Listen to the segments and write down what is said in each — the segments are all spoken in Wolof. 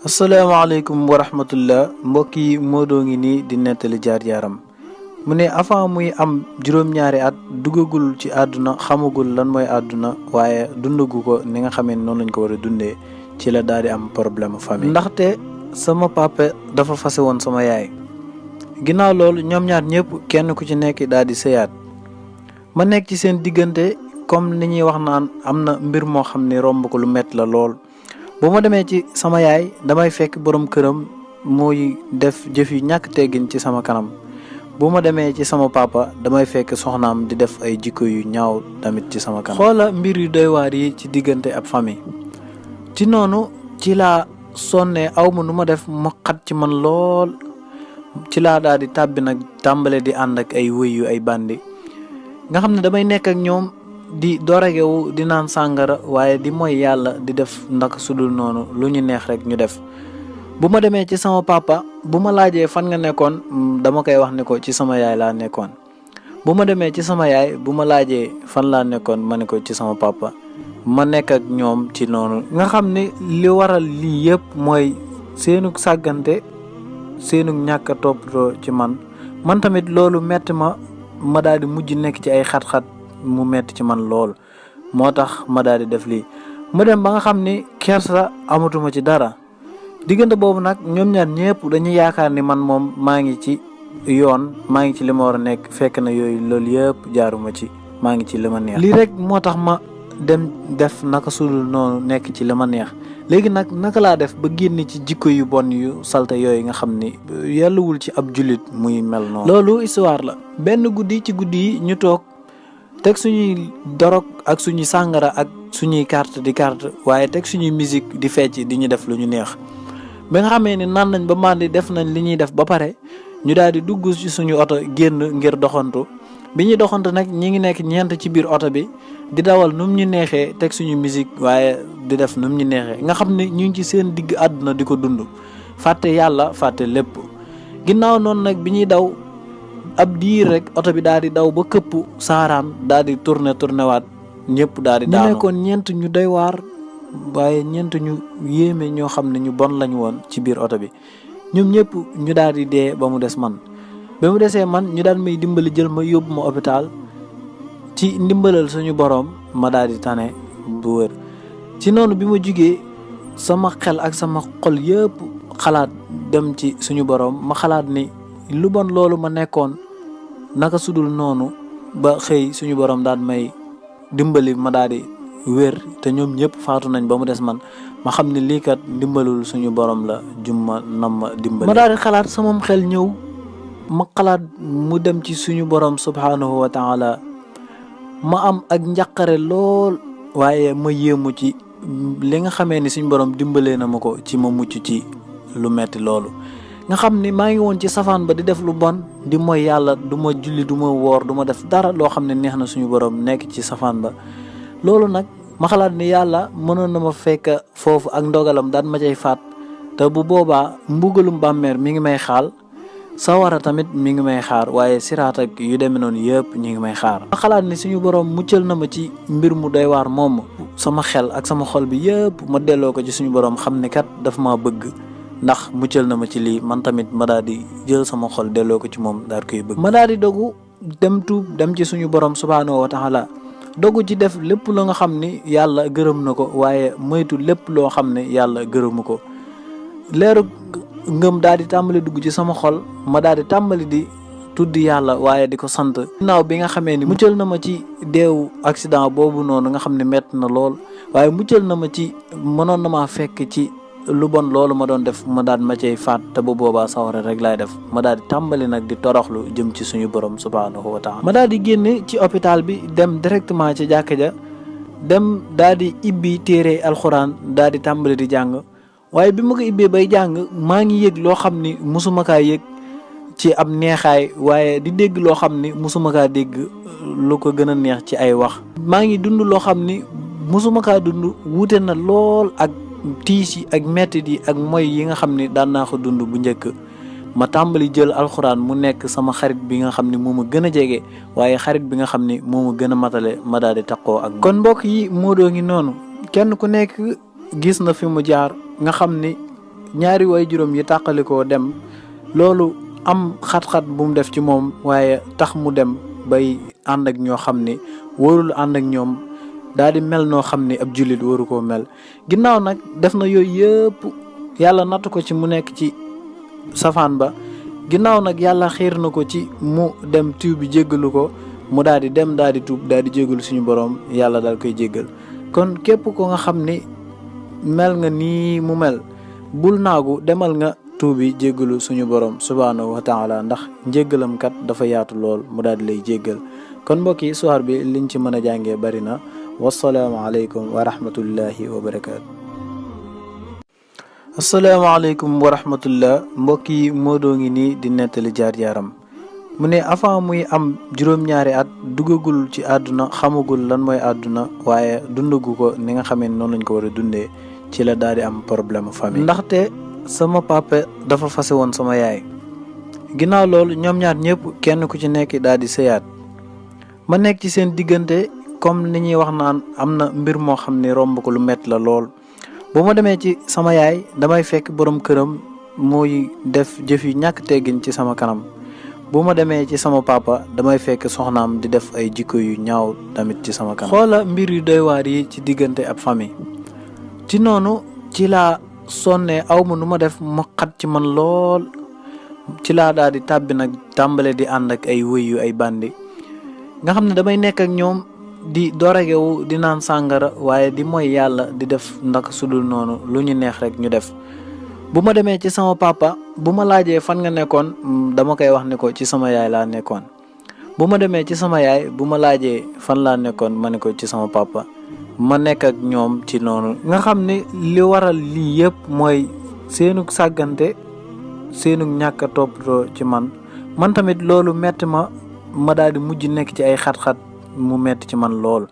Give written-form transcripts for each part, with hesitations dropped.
asalaamaaleykum wa rahmatullah mbokk yi Modou ngi nii di nettali jaar-jaaram mu ne avant muy am juróom-ñaari at duggagul ci àdduna xamagul lan mooy àdduna waaye dundagu ko ni nga xamee noonu lañ ko war a dundee ci la daal di am problème famille. ndaxte sama papa dafa fase woon sama yaay ginnaaw loolu ñoom ñaar ñëpp kenn ku ci nekk daal di sëyaat ma nekk ci seen diggante comme ni ñuy wax naan am na mbir moo xam ne romb ko lu métti la lool. bu ma demee ci sama yaay damay fekk borom këram muy def jëf yu ñàkk teggin ci sama kanam bu ma demee ci sama papa damay fekk soxnaam di def ay jikko yu ñaaw tamit ci sama kanam. xoola mbir yu doy waar yi ci diggante ab famille ci noonu ci laa sonnee aw ma nu ma def ma xat ci man lool ci laa daal di tàbbi nag tàmbale di ànd ak ay wëy yu ay bandi nga xam ne damay nekk ak ñoom. di doregewu di naan sàngara waaye di mooy yàlla di def ndaka sudul noonu lu ñu neex rek ñu def bu ma demee ci sama papa bu ma laajee fan nga nekkoon dama koy wax ni ko ci sama yaay laa nekkoon bu ma demee ci sama yaay bu ma laajee fan laa nekkoon ma ne ko ci sama papa ma nekk ak ñoom ci noonu nga xam ne li waral lii yëpp mooy seenug sàggante seenug ñàkk a toppatoo ci man tamit loolu metti ma daal di mujj nekk ci ay xat-xat mu metti ci man lool moo tax ma daal di def lii mu dem ba nga xam ni kersa amatuma ci dara diggante boobu nag ñoom ñaar ñëpp dañuy yaakaar ni man moom maa ngi ci yoon maa ngi ci li ma war a nekk fekk na yooyu loolu yëpp jaaruma ci maa ngi ci li ma neex lii rek moo tax ma dem def naka sudul noonu nekk ci li ma neex léegi nag naka laa def ba génn ci jikko yu bon yu salte yooyu nga xam ni yelluwul ci ab jullit muy mel noonu. loolu histoire la benn guddi ci guddi yi ñu toog teg suñuy dorog ak suñuy sàngara ak suñuy carte waaye teg suñuy musique di fecc di ñu def lu ñu neex ba nga xamee ni naan nañ ba mandi def nañ li ñuy def ba pare ñu daal di dugg ci suñu oto génn ngir doxantu bi ñuy doxantu nag ñi ngi nekk ñeent ci biir oto bi di dawal num ñu neexee teg suñu musique waaye di def num ñu neexee nga xam ne ñu ngi ci seen digg àdduna di ko dund fàtte yàlla fàtte lépp ginnaaw noonu nag bi ñuy daw ab diir rek oto bi daal di daw ba këpp saaraan daal di tourné waat ñëpp daal di daanu. ñu nekkoon ñeent ñu doy waar waaye ñeent ñu yéeme ñoo xam ne ñu bon lañ woon ci biir oto bi ñoom ñëpp ñu daal di dee ba mu des man ba mu desee man ñu daal may dimbali jël ma yóbbu ma hôpital ci ndimbalal suñu borom ma daal di tane bu wër ci noonu bi ma jugee sama xel ak sama xol yëpp xalaat dem ci suñu borom ma xalaat ni lu bon loolu ma nekkoon naka sudul noonu ba xëy suñu borom daal may dimbali ma daal di wér te ñoom ñëpp faatu nañ ba mu des man ma xam ne lii kat ndimbalul suñu borom la jumma nam ma dimbali. ma daal di xalaat sama xel ñëw ma xalaat mu dem ci suñu borom subhanahu wa taala ma am ak njàqare lool waaye ma yéemu ci li nga xamee ni suñu borom dimbalee na ma ko ci ma mucc ci lu metti loolu. nga xam ni maa ngi woon ci safaan ba di def lu bon di mooy yàlla du ma julli du ma woor du ma def dara loo xam ne neex na suñu borom nekk ci safaan ba loolu nag ma xalaat ni yàlla mënoon na ma fekk foofu ak ndogalam daan ma cay faat te bu boobaa mbugalum bàmmeer mi ngi may xaal sawara tamit mi ngi may xaar waaye siraat ak yu demee noonu yëpp ñu ngi may xaar. ma xalaat ni suñu borom muccal na ma ci mbir mu doy waar moom sama xel ak sama xol bi yëpp ma delloo ko ci suñu borom xam ne kat daf maa bëgg. ndax muccal na ma ci lii man tamit ma daal di jël sama xol delloo ko ci moom daal koy bëgg. ma daal di dogu dem tuub dem ci suñu borom subhaanahu wa taala dogu ci def lépp lu nga xam ni yàlla gërëm na ko waaye moytu lépp loo xam ne yàlla gërëmu ko leeru ngëm daal di tàmbali dugg ci sama xol ma daal di tàmbali di tudd yàlla waaye di ko sant. ginnaaw bi nga xamee ni muccal na ma ci deewu accident boobu noonu nga xam ne métti na lool waaye muccal na ma ci mënoon na maa fekk ci. lu bon loolu ma doon def ma daal ma cay faat te bu boobaa sawara rek laay def ma daal di tàmbali nag di toroxlu jëm ci suñu borom subhaanahu wa taala ma daal di génn ci hôpital bi dem directement ci jàkka ja dem daal di ibbi téere alxuraan daal di tàmbali di jàng waaye bi ma ko ibbee bay jàng maa ngi yëg loo xam ni musuma kaa yëg ci ab neexaay waaye di dégg loo xam ni musuma kaa dégg lu ko gën a neex ci ay wax maa ngi dund loo xam ni musuma kaa dund wuute na lool ak tiis yi ak mettit yi ak moy yi nga xam ne daan naa ko dund bu njëkk ma tàmbali jël alxuraan mu nekk sama xarit bi nga xam ne moo ma gën a jege waaye xarit bi nga xam ne moo ma gën a matale ma daal di taqoo ak kon mbokk yi Modou ngi noonu kenn ku nekk gis na fi mu jaar nga xam ni ñaari way juróom yi tàqalikoo dem loolu am xat-xat bu mu def ci moom waaye tax mu dem bay ànd ak ñoo xam ni warul ànd ak ñoom daal di mel noo xam ni ab jullit waru koo mel. ginnaaw nag def na yooyu yëpp yàlla natt ko ci mu nekk ci safaan ba ginnaaw nag yàlla xiir na ko ci mu dem tuub bi jéggalu ko mu daal di dem daal di tuub daal di jéggalu suñu borom yàlla daal koy jéggal. kon képp ko nga xam ni mel nga nii mu mel bul naagu demal nga tuubi jéggalu suñu borom subhaanahu wa taala ndax njéggalam kat dafa yaatu lool mu daal di lay jéggal. kon mbokk yi soir bi liñ ci mën a jàngee bari na. wassalaamu aleykum wa rahmatullahi wa barakaatu. asalaamaaleykum wa rahmatullah mbokk yi Modou ngi nii di nettali jaar-jaaram mu ne avant muy am juróom-ñaari at duggagul ci àdduna xamagul lan mooy àdduna waaye dundagu ko ni nga xamee noonu lañ ko war a dundee ci la daal di am problème famille. ndaxte sama papa dafa fase woon sama yaay ginnaaw loolu ñoom ñaar ñëpp kenn ku ci nekk daal di sëyaat ma nekk ci seen diggante comme ni ñuy wax naan am na mbir moo xam ne romb ko lu metti la lool. bu ma demee ci sama yaay damay fekk borom këram muy def jëf yu ñàkk teggin ci sama kanam bu ma demee ci sama papa damay fekk soxnaam di def ay jikko yu ñaaw tamit ci sama kanam. xoola mbir yu doy waar yi ci diggante ab famille ci noonu ci laa sonnee aw ma nu ma def ma xat ci man lool ci laa daal di tàbbi nag tàmbale di ànd ak ay wëyu ay bandi nga xam ne damay nekk ak ñoom di doregewu di naan sàngara waaye di mooy yàlla di def ndaka sudul noonu lu ñu neex rek ñu def. bu ma demee ci sama papa bu ma laajee fan nga nekkoon dama koy wax ne ko ci sama yaay laa nekkoon bu ma demee ci sama yaay bu ma laajee fan laa nekkoon ma ne ko ci sama papa ma nekk ak ñoom ci noonu. nga xam ne li waral lii yëpp mooy seenug sàggante seenug ñàkk a toppatoo ci man tamit loolu metti ma daal di mujj nekk ci ay xat-xat mu metti ci man lool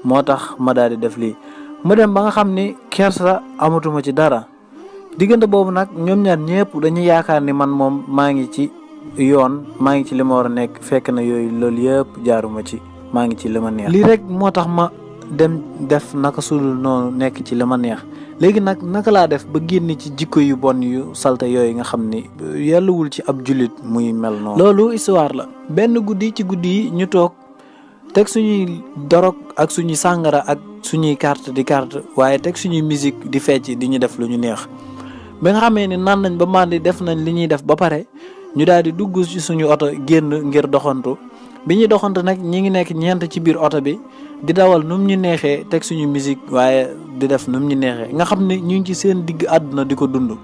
moo tax ma daal di def lii. mu dem ba nga xam ni kersa amatuma ci dara diggante boobu nag ñoom ñaar ñëpp dañuy yaakaar ni man moom maa ngi ci yoon maa ngi ci li ma war a nekk fekk na yooyu loolu yëpp jaaruma ci maa ngi ci li ma neex. lii rek moo tax ma dem def naka sudul noonu nekk ci li ma neex. léegi nag naka laa def ba génn ci jikko yu bon yu salte yooyu nga xam ni yelluwul ci ab jullit muy mel noonu. loolu histoire la. benn guddi ci guddi yi ñu toog teg suñuy dorog ak suñuy sàngara ak suñuy carte di carte waaye teg suñuy musique di fecc di ñu def lu ñu neex ba nga xamee ni naan nañ ba mandi def nañ li ñuy def ba pare ñu daal di dugg ci suñu oto génn ngir doxantu bi ñuy doxantu nag ñi ngi nekk ñeent ci biir oto bi di dawal num ñu neexee teg suñu musique waaye di def num ñu neexee nga xam ne ñu ngi ci seen digg àdduna di ko dund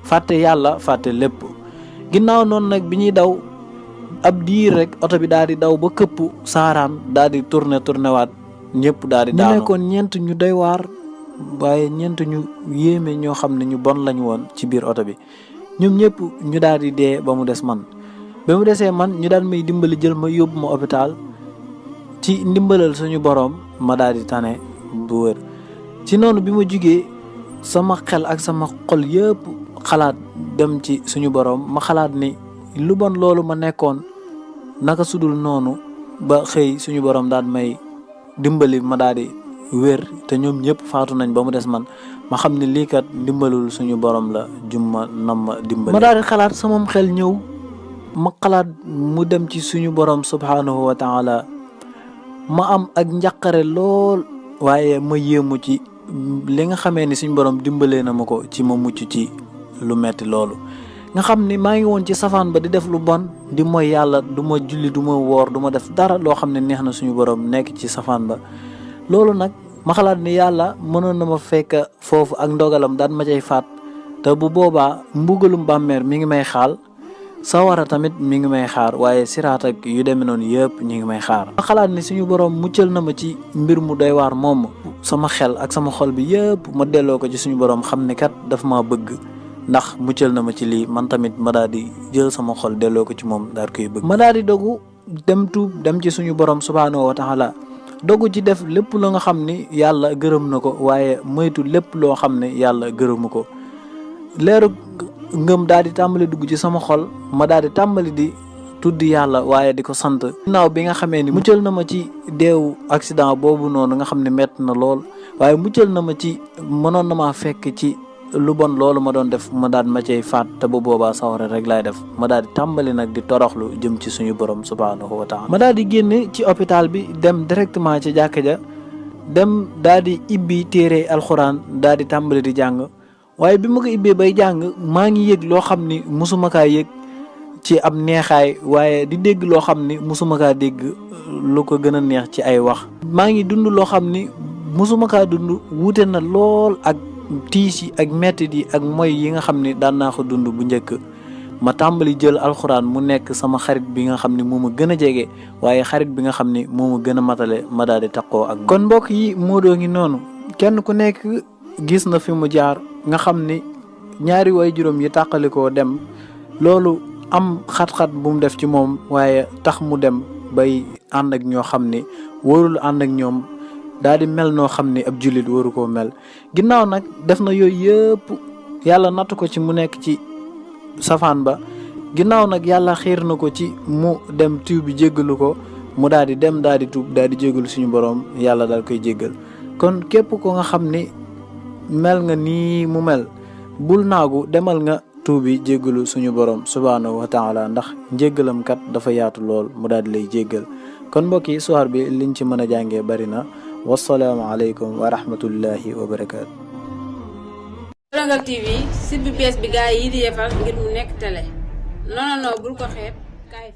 fàtte yàlla fàtte lépp. ginnaaw noonu nag bi ñuy daw ab diir rek oto bi daal di daw ba këpp saaraan daal di tourné waat ñëpp daal di daanu. ñu nekkoon ñeent ñu doy waar waaye ñeent ñu yéeme ñoo xam ne ñu bon lañu woon ci biir oto bi ñoom ñëpp ñu daal di dee ba mu des man. ba mu desee man ñu daal may dimbali jël ma yóbbu ma hôpital ci ndimbalal suñu borom ma daal di tane bu wër. ci noonu bi ma jugee sama xel ak sama xol yëpp xalaat dem ci suñu borom ma xalaat ni lu bon loolu ma nekkoon naka sudul noonu ba xëy suñu borom daal may dimbali ma daal di wér te ñoom ñëpp faatu nañ ba mu des man ma xam ne lii kat dimbalul suñu borom la jumma nam ma dimbali. ma daal di xalaat samam xel ñëw ma xalaat mu dem ci suñu borom subhaanahu wa taala ma am ak njàqare lool waaye ma yéemu ci li nga xamee ni suñu borom dimbalee na ma ko ci ma mucc ci lu metti loolu. nga xam ni maa ngi woon ci safaan ba di def lu bon di mooy yàlla du ma julli du ma woor du ma def dara loo xam ne neex na suñu borom nekk ci safaan ba. loolu nag ma xalaat ni yàlla mënoon na ma fekk foofu ak ndogalam daan ma cay faat te bu boobaa mbugalum bàmmeer mi ngi may xaal sawara tamit mi ngi may xaar waaye siraat ak yu demee noonu yëpp ñu ngi may xaar. ma xalaat ni suñu borom muccal na ma ci mbir mu doy waar moom sama xel ak sama xol bi yëpp ma delloo ko ci suñu borom xam ne kat daf maa bëgg ndax muccal na ma ci lii man tamit ma daal di jël sama xol delloo ko ci moom daal koy bëgg. ma daal di dogu dem tuub dem ci suñu borom subhaanahu wa taala dogu ci def lépp lu nga xam ni yàlla gërëm na ko waaye moytu lépp loo xam ne yàlla gërëmu ko. leeru ngëm daal di tàmbali dugg ci sama xol ma daal di tàmbali di tudd yàlla waaye di ko sant. ginnaaw bi nga xamee ni muccal na ma ci deewu accident boobu noonu nga xam ne metti na lool waaye muccal na ma ci mënoon na maa fekk ci lu bon loolu ma doon def ma daal ma cay faat te bu boobaa sawara rek laay def ma daal di tàmbali nag di toroxlu jëm ci suñu borom subhaanahu wa taala ma daal di génn ci hôpital bi dem directement ci jàkka ja dem daal di ibbi téere alxuraan daal di tàmbali di jàng waaye bi ma ko ibbee bay jàng maa ngi yëg loo xam ni musuma kaa yëg ci ab neexaay waaye di dégg loo xam ni musuma kaa dégg lu ko gën a neex ci ay wax maa ngi dund loo xam ni musuma kaa dund wuute na lool ak tiis yi ak mettit yi ak moy yi nga xam ni daan naa ko dund bu njëkk ma tàmbali jël alxuraan mu nekk sama xarit bi nga xam ni moo ma gën a jege waaye xarit bi nga xam ni moo ma gën a matale ma daal di taqoo ak kon mbokk yi Modou ngi noonu kenn ku nekk gis na fi mu jaar nga xam ni ñaari way juróom yi tàqalikoo dem loolu am xat-xat bu mu def ci moom waaye tax mu dem bay ànd ak ñoo xam ni warul ànd ak ñoom daal di mel noo xam ni ab jullit waru koo mel ginnaaw nag def na yooyu yëpp yàlla natt ko ci mu nekk ci safaan ba ginnaaw nag yàlla xiir na ko ci mu dem tuub bi jéggalu ko mu daal di dem daal di tuub daal di jéggalu suñu borom yàlla daal koy jéggal kon képp ko nga xam ni mel nga nii mu mel bul naagu demal nga tuubi jéggalu suñu borom subhaanahu wa taala ndax njéggalam kat dafa yaatu lool mu daal di lay jéggal kon mbokk yi soir bi liñ ci mën a jàngee bari na wassalaamu aleykum wa rahmatullahi wa barakaatu. Sénégal TV site bu bees bi gaa yi di defar ngir mu nekk télé non bul ko xeeb kaay